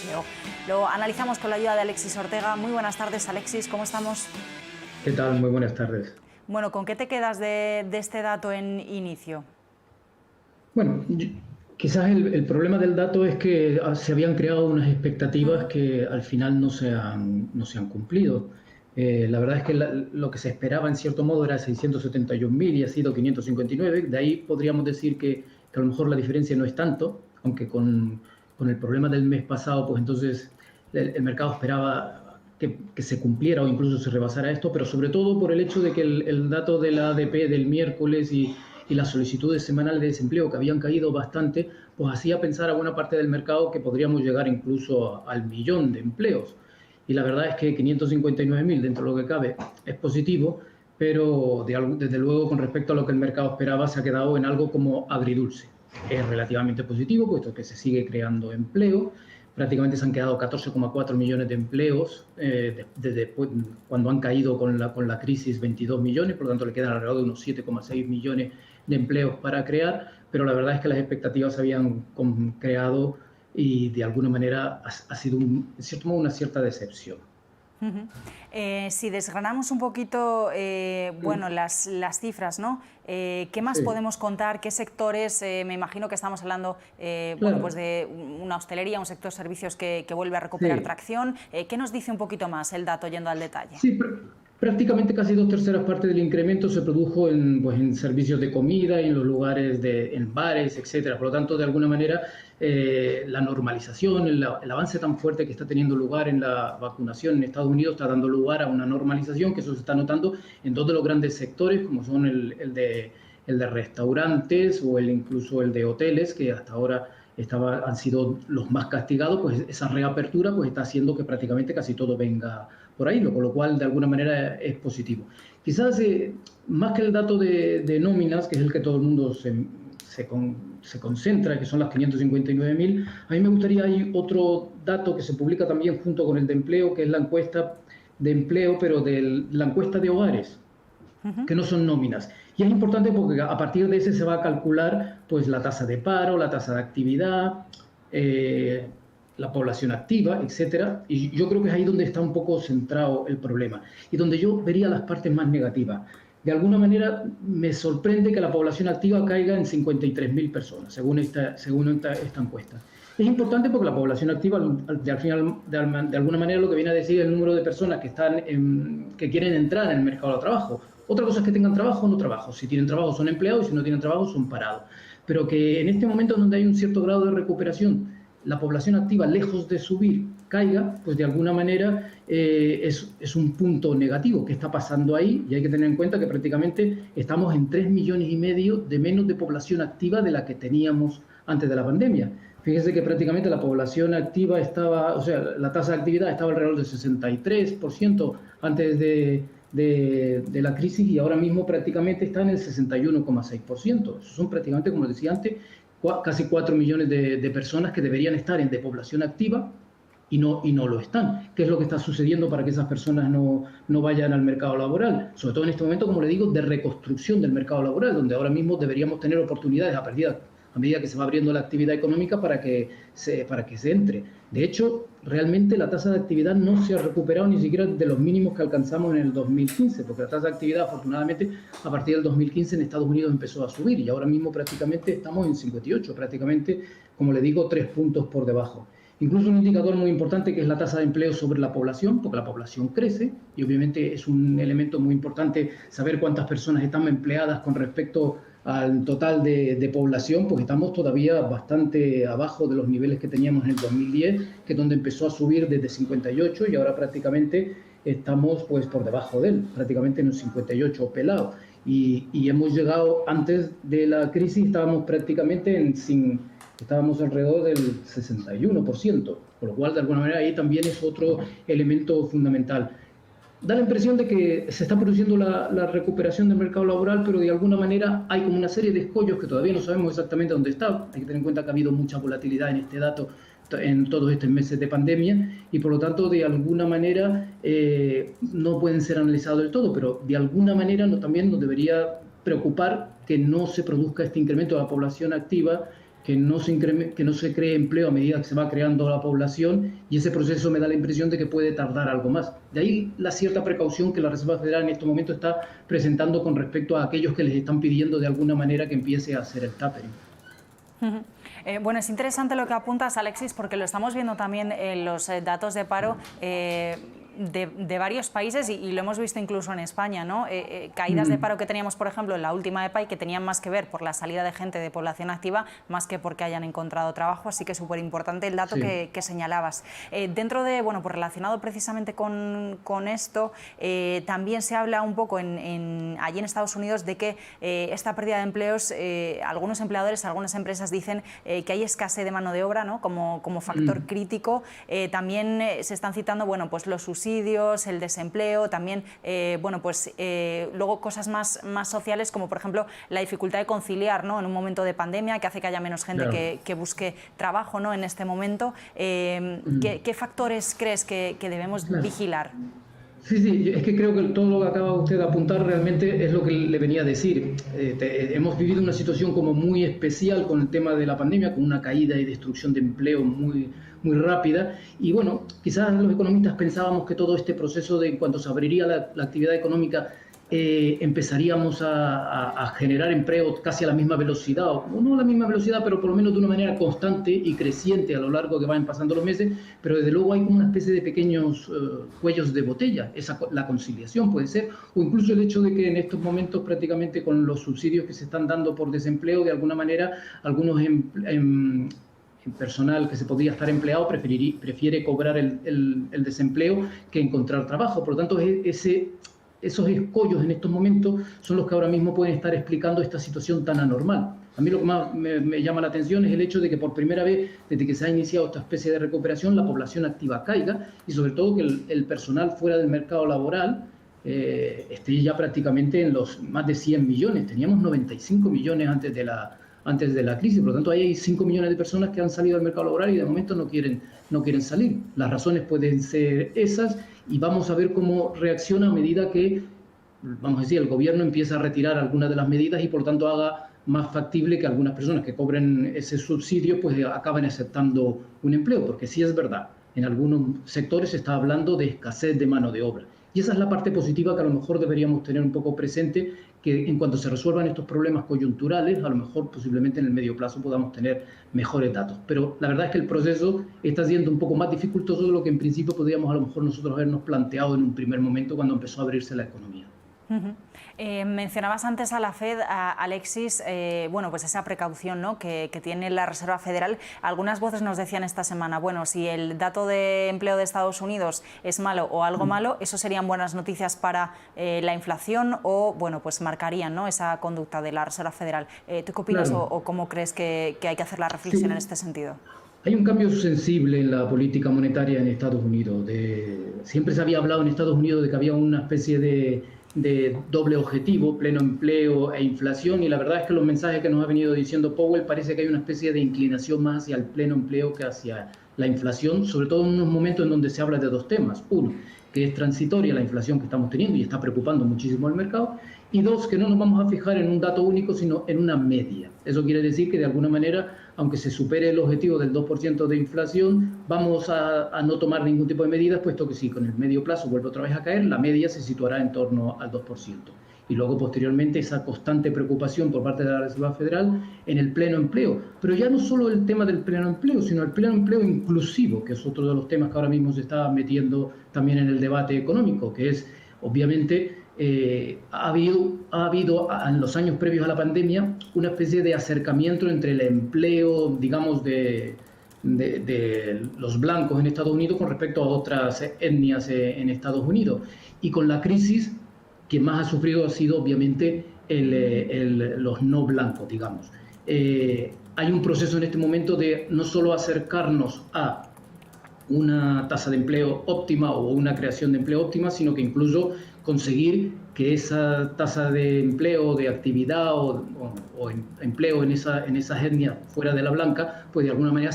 empleo. Lo analizamos con la ayuda de Alexis Ortega. Muy buenas tardes, Alexis, ¿cómo estamos? ¿Qué tal? Muy buenas tardes. Bueno, ¿con qué te quedas de este dato en inicio? Bueno, quizás el problema del dato es que se habían creado unas expectativas que al final no se han cumplido. La verdad es que lo que se esperaba en cierto modo era 671.000 y ha sido 559. De ahí podríamos decir que a lo mejor la diferencia no es tanto, aunque con el problema del mes pasado, pues entonces el mercado esperaba que se cumpliera o incluso se rebasara esto, pero sobre todo por el hecho de que el dato de la ADP del miércoles y las solicitudes semanales de desempleo que habían caído bastante, pues hacía pensar a buena parte del mercado que podríamos llegar incluso al millón de empleos. Y la verdad es que 559.000 dentro de lo que cabe es positivo, pero desde luego con respecto a lo que el mercado esperaba se ha quedado en algo como agridulce. Es relativamente positivo, puesto que se sigue creando empleo. Prácticamente se han quedado 14,4 millones de empleos desde cuando han caído con la crisis 22 millones, por lo tanto le quedan alrededor de unos 7,6 millones de empleos para crear, pero la verdad es que las expectativas se habían creado y de alguna manera ha sido, en cierto modo, una cierta decepción. Si desgranamos un poquito bueno, las cifras, ¿no? ¿Qué más Sí, podemos contar? ¿Qué sectores? Me imagino que estamos hablando bueno, pues claro. de una hostelería, un sector servicios que vuelve a recuperar Sí. tracción. ¿Qué nos dice un poquito más el dato yendo al detalle? Sí, prácticamente casi 2/3 partes del incremento se produjo en servicios de comida, en los lugares, en bares, etcétera. Por lo tanto, de alguna manera, la normalización, el avance tan fuerte que está teniendo lugar en la vacunación en Estados Unidos está dando lugar a una normalización, que eso se está notando en dos de los grandes sectores, como son el de restaurantes o incluso el de hoteles, que hasta ahora han sido los más castigados. Pues esa reapertura pues está haciendo que prácticamente casi todo venga por ahí, con lo cual de alguna manera es positivo. Quizás más que el dato de nóminas, que es el que todo el mundo se concentra, que son las 559.000, a mí me gustaría, hay otro dato que se publica también junto con el de empleo, que es la encuesta de empleo, pero la encuesta de hogares, que no son nóminas. Y es importante porque a partir de ese se va a calcular pues la tasa de paro, la tasa de actividad, la población activa, etcétera. Y yo creo que es ahí donde está un poco centrado el problema y donde yo vería las partes más negativas. De alguna manera me sorprende que la población activa caiga en 53.000 personas, según esta encuesta. Es importante porque la población activa, al final, de alguna manera, lo que viene a decir es el número de personas que quieren entrar en el mercado de trabajo. Otra cosa es que tengan trabajo o no trabajo. Si tienen trabajo son empleados y si no tienen trabajo son parados. Pero que en este momento donde hay un cierto grado de recuperación, la población activa, lejos de subir, caiga, pues de alguna manera es un punto negativo que está pasando ahí, y hay que tener en cuenta que prácticamente estamos en 3,5 millones de menos de población activa de la que teníamos antes de la pandemia. Fíjese que prácticamente la población activa estaba, o sea, la tasa de actividad estaba alrededor del 63% antes de la crisis, y ahora mismo prácticamente está en el 61,6%. Eso son prácticamente, como decía antes, casi 4 millones de personas que deberían estar de población activa y no lo están. ¿Qué es lo que está sucediendo para que esas personas no vayan al mercado laboral? Sobre todo en este momento, como le digo, de reconstrucción del mercado laboral, donde ahora mismo deberíamos tener oportunidades a medida que se va abriendo la actividad económica para que se entre. De hecho, realmente la tasa de actividad no se ha recuperado ni siquiera de los mínimos que alcanzamos en el 2015, porque la tasa de actividad, afortunadamente, a partir del 2015 en Estados Unidos empezó a subir y ahora mismo prácticamente estamos en 58, prácticamente, como le digo, 3 puntos por debajo. Incluso un indicador muy importante, que es la tasa de empleo sobre la población, porque la población crece y obviamente es un elemento muy importante saber cuántas personas están empleadas con respecto al total de población. Pues estamos todavía bastante abajo de los niveles que teníamos en el 2010, que es donde empezó a subir desde 58, y ahora prácticamente estamos pues por debajo de él, prácticamente en un 58 pelado. Y hemos llegado, antes de la crisis estábamos prácticamente estábamos alrededor del 61%, por lo cual de alguna manera ahí también es otro elemento fundamental. Da la impresión de que se está produciendo la recuperación del mercado laboral, pero de alguna manera hay como una serie de escollos que todavía no sabemos exactamente dónde está. Hay que tener en cuenta que ha habido mucha volatilidad en este dato en todos estos meses de pandemia, y por lo tanto de alguna manera no pueden ser analizados del todo, pero de alguna manera también nos debería preocupar que no se produzca este incremento de la población activa que no se cree empleo a medida que se va creando la población, y ese proceso me da la impresión de que puede tardar algo más. De ahí la cierta precaución que la Reserva Federal en estos momentos está presentando con respecto a aquellos que les están pidiendo de alguna manera que empiece a hacer el tapering. Bueno, es interesante lo que apuntas, Alexis, porque lo estamos viendo también en los datos de paro de varios países y lo hemos visto incluso en España, ¿no? Caídas de paro que teníamos, por ejemplo, en la última EPA y que tenían más que ver por la salida de gente de población activa más que porque hayan encontrado trabajo, así que es súper importante el dato que señalabas. Dentro de, bueno, pues relacionado precisamente con esto, también se habla un poco allí en Estados Unidos de que esta pérdida de empleos, algunos empleadores, algunas empresas dicen que hay escasez de mano de obra, ¿no? como factor crítico. También se están citando, bueno, pues los subsidios, el desempleo, también, bueno, pues luego cosas más sociales, como por ejemplo la dificultad de conciliar, ¿no? En un momento de pandemia que hace que haya menos gente que busque trabajo, ¿no? En este momento. ¿Qué factores crees que debemos vigilar? Sí, es que creo que todo lo que acaba usted de apuntar realmente es lo que le venía a decir. Hemos vivido una situación como muy especial con el tema de la pandemia, con una caída y destrucción de empleo muy rápida. Y bueno, quizás los economistas pensábamos que todo este proceso de en cuanto se abriría la actividad económica, empezaríamos a generar empleo casi a la misma velocidad, o no a la misma velocidad, pero por lo menos de una manera constante y creciente a lo largo que van pasando los meses, pero desde luego hay como una especie de pequeños cuellos de botella, la conciliación puede ser, o incluso el hecho de que en estos momentos prácticamente con los subsidios que se están dando por desempleo, de alguna manera algunos personal que se podría estar empleado prefiere cobrar el desempleo que encontrar trabajo. Por lo tanto, esos escollos en estos momentos son los que ahora mismo pueden estar explicando esta situación tan anormal. A mí lo que más me llama la atención es el hecho de que por primera vez, desde que se ha iniciado esta especie de recuperación, la población activa caiga y sobre todo que el personal fuera del mercado laboral esté ya prácticamente en los más de 100 millones. Teníamos 95 millones antes de la crisis, por lo tanto ahí hay 5 millones de personas que han salido del mercado laboral y de momento no quieren salir. Las razones pueden ser esas y vamos a ver cómo reacciona a medida que, vamos a decir, el gobierno empieza a retirar algunas de las medidas y por lo tanto haga más factible que algunas personas que cobren ese subsidio pues acaben aceptando un empleo, porque sí es verdad, en algunos sectores se está hablando de escasez de mano de obra. Y esa es la parte positiva que a lo mejor deberíamos tener un poco presente, que en cuanto se resuelvan estos problemas coyunturales, a lo mejor posiblemente en el medio plazo podamos tener mejores datos. Pero la verdad es que el proceso está siendo un poco más dificultoso de lo que en principio podríamos a lo mejor nosotros habernos planteado en un primer momento cuando empezó a abrirse la economía. Mencionabas antes a la Fed, Alexis, bueno, pues esa precaución, ¿no? que tiene la Reserva Federal. Algunas voces nos decían esta semana, bueno, si el dato de empleo de Estados Unidos es malo o algo malo, eso serían buenas noticias para la inflación o, bueno, pues marcarían, ¿no? esa conducta de la Reserva Federal. ¿Tú qué opinas o cómo crees que hay que hacer la reflexión en este sentido? Hay un cambio sensible en la política monetaria en Estados Unidos. Siempre se había hablado en Estados Unidos de que había una especie de doble objetivo, pleno empleo e inflación, y la verdad es que los mensajes que nos ha venido diciendo Powell parece que hay una especie de inclinación más hacia el pleno empleo que hacia la inflación, sobre todo en unos momentos en donde se habla de dos temas. Uno, que es transitoria la inflación que estamos teniendo y está preocupando muchísimo al mercado, y dos, que no nos vamos a fijar en un dato único, sino en una media. Eso quiere decir que de alguna manera, aunque se supere el objetivo del 2% de inflación, vamos a no tomar ningún tipo de medidas, puesto que si con el medio plazo vuelve otra vez a caer, la media se situará en torno al 2%. Y luego, posteriormente, esa constante preocupación por parte de la Reserva Federal en el pleno empleo. Pero ya no solo el tema del pleno empleo, sino el pleno empleo inclusivo, que es otro de los temas que ahora mismo se está metiendo también en el debate económico, que es, obviamente, ha habido en los años previos a la pandemia una especie de acercamiento entre el empleo, digamos, de los blancos en Estados Unidos con respecto a otras etnias en Estados Unidos. Y con la crisis, quien más ha sufrido ha sido obviamente los no blancos, digamos. Hay un proceso en este momento de no solo acercarnos a una tasa de empleo óptima o una creación de empleo óptima, sino que incluso conseguir que esa tasa de empleo, de actividad o empleo en esas etnias fuera de la blanca, pues de alguna manera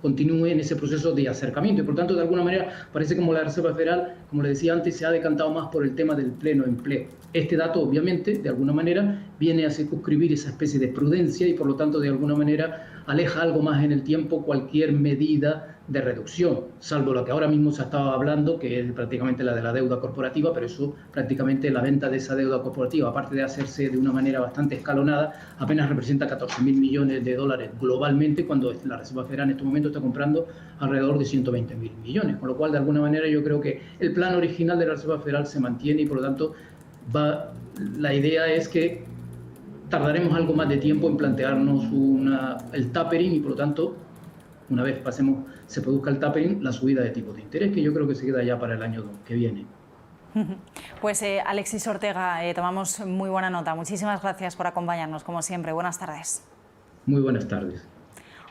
continúe en ese proceso de acercamiento. Y por tanto, de alguna manera, parece como la Reserva Federal, como le decía antes, se ha decantado más por el tema del pleno empleo. Este dato, obviamente, de alguna manera, viene a circunscribir esa especie de prudencia y por lo tanto de alguna manera aleja algo más en el tiempo cualquier medida de reducción, salvo la que ahora mismo se estaba hablando, que es prácticamente la de la deuda corporativa, pero eso prácticamente la venta de esa deuda corporativa, aparte de hacerse de una manera bastante escalonada, apenas representa 14.000 millones de dólares globalmente, cuando la Reserva Federal en este momento está comprando alrededor de 120.000 millones, con lo cual de alguna manera yo creo que el plan original de la Reserva Federal se mantiene y por lo tanto la idea es que tardaremos algo más de tiempo en plantearnos el tapering y por lo tanto una vez se produzca el tapering, la subida de tipos de interés, que yo creo que se queda ya para el año que viene. Pues Alexis Ortega, tomamos muy buena nota. Muchísimas gracias por acompañarnos, como siempre. Buenas tardes. Muy buenas tardes.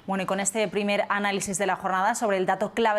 Bueno, y con este primer análisis de la jornada sobre el dato clave